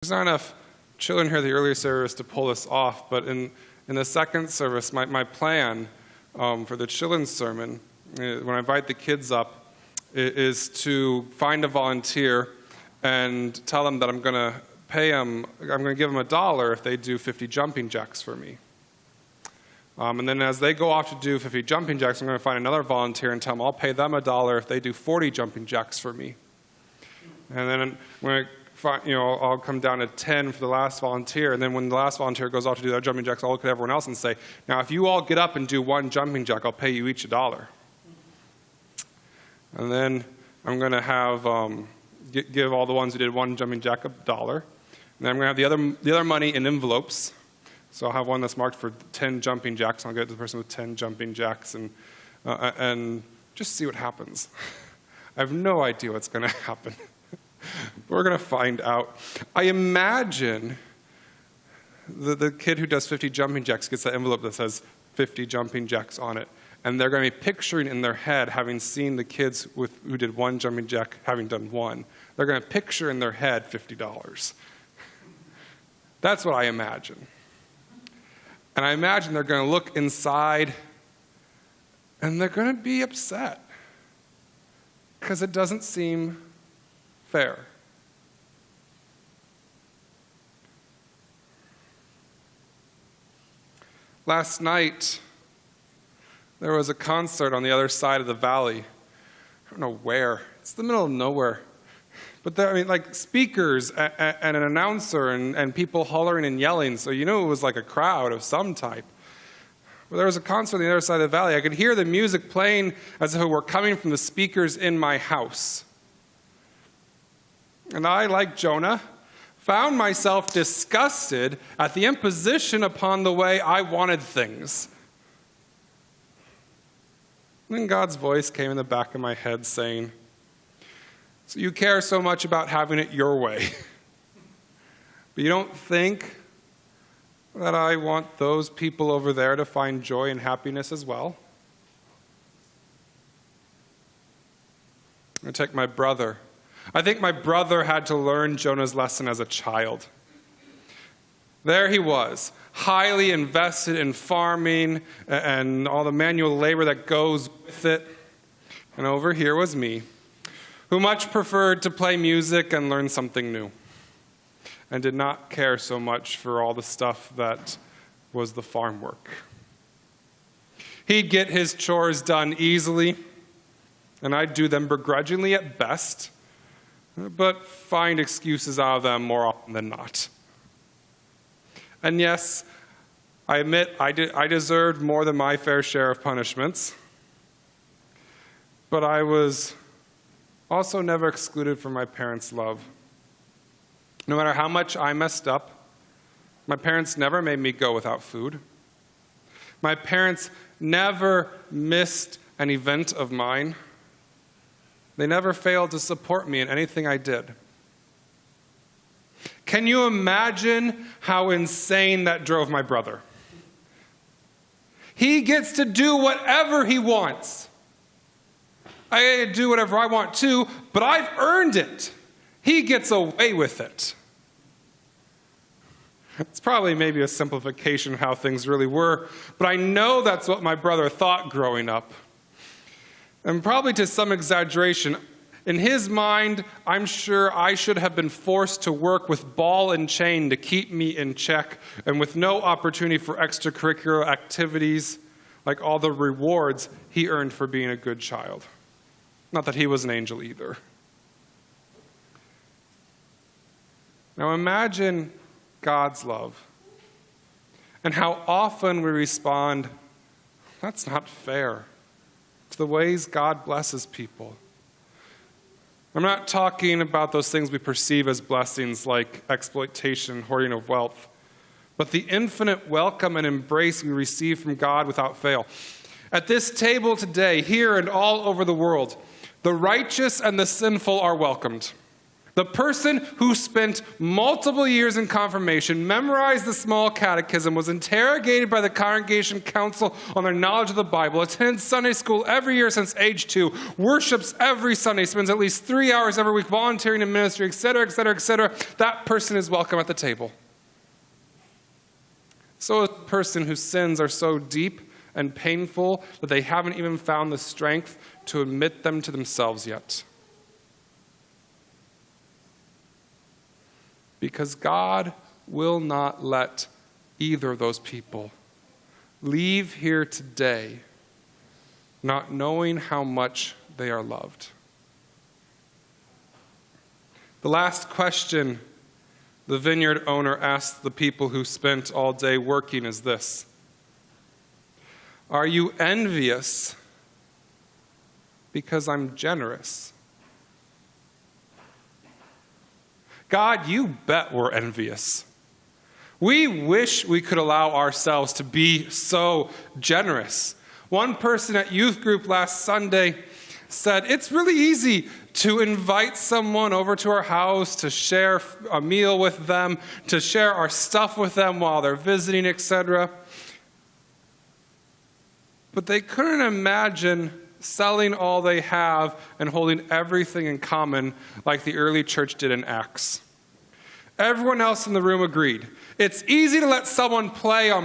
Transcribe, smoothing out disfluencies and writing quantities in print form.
There's not enough children here at the earlier service to pull this off, but in the second service, my plan for the children's sermon, when I invite the kids up, is to find a volunteer and tell them that I'm going to pay them, I'm going to give them $1 if they do 50 jumping jacks for me. And then as they go off to do 50 jumping jacks, I'm going to find another volunteer and tell them I'll pay them $1 if they do 40 jumping jacks for me. And then when I'll come down to 10 for the last volunteer, and then when the last volunteer goes off to do their jumping jacks, I'll look at everyone else and say, now if you all get up and do one jumping jack, I'll pay you each $1. And then I'm going to have give all the ones who did one jumping jack $1. And then I'm going to have the other money in envelopes. So I'll have one that's marked for 10 jumping jacks. I'll get the person with 10 jumping jacks and just see what happens. I have no idea what's going to happen. We're going to find out. I imagine the kid who does 50 jumping jacks gets that envelope that says 50 jumping jacks on it. And they're going to be picturing in their head, having seen the kids who did one jumping jack having done one, they're going to picture in their head $50. That's what I imagine. And I imagine they're going to look inside and they're going to be upset because it doesn't seem fair. Last night, there was a concert on the other side of the valley. I don't know where. It's the middle of nowhere. But there, like speakers and an announcer and people hollering and yelling, so you knew it was like a crowd of some type. But there was a concert on the other side of the valley. I could hear the music playing as if it were coming from the speakers in my house. And I, like Jonah, found myself disgusted at the imposition upon the way I wanted things. And then God's voice came in the back of my head saying, so you care so much about having it your way, but you don't think that I want those people over there to find joy and happiness as well? I take my brother. I think my brother had to learn Jonah's lesson as a child. There he was, highly invested in farming and all the manual labor that goes with it. And over here was me, who much preferred to play music and learn something new, and did not care so much for all the stuff that was the farm work. He'd get his chores done easily, and I'd do them begrudgingly at best, but find excuses out of them more often than not. And yes, I admit I deserved more than my fair share of punishments, but I was also never excluded from my parents' love. No matter how much I messed up, my parents never made me go without food. My parents never missed an event of mine. They never failed to support me in anything I did. Can you imagine how insane that drove my brother? He gets to do whatever he wants. I do whatever I want too, but I've earned it. He gets away with it. It's probably maybe a simplification of how things really were, but I know that's what my brother thought growing up. And probably to some exaggeration. In his mind, I'm sure I should have been forced to work with ball and chain to keep me in check, and with no opportunity for extracurricular activities like all the rewards he earned for being a good child. Not that he was an angel either. Now imagine God's love and how often we respond, that's not fair, to the ways God blesses people. I'm not talking about those things we perceive as blessings like exploitation, hoarding of wealth, but the infinite welcome and embrace we receive from God without fail. At this table today, here and all over the world, the righteous and the sinful are welcomed. The person who spent multiple years in confirmation, memorized the small catechism, was interrogated by the congregation council on their knowledge of the Bible, attended Sunday school every year since age 2, worships every Sunday, spends at least 3 hours every week volunteering in ministry, etc., etc., etc., that person is welcome at the table. So a person whose sins are so deep and painful that they haven't even found the strength to admit them to themselves yet. Because God will not let either of those people leave here today not knowing how much they are loved. The last question the vineyard owner asked the people who spent all day working is this: are you envious because I'm generous? God, you bet we're envious. We wish we could allow ourselves to be so generous. One person at youth group last Sunday said, it's really easy to invite someone over to our house, to share a meal with them, to share our stuff with them while they're visiting, etc. But they couldn't imagine selling all they have and holding everything in common like the early church did in Acts. Everyone else in the room agreed. It's easy to let someone play on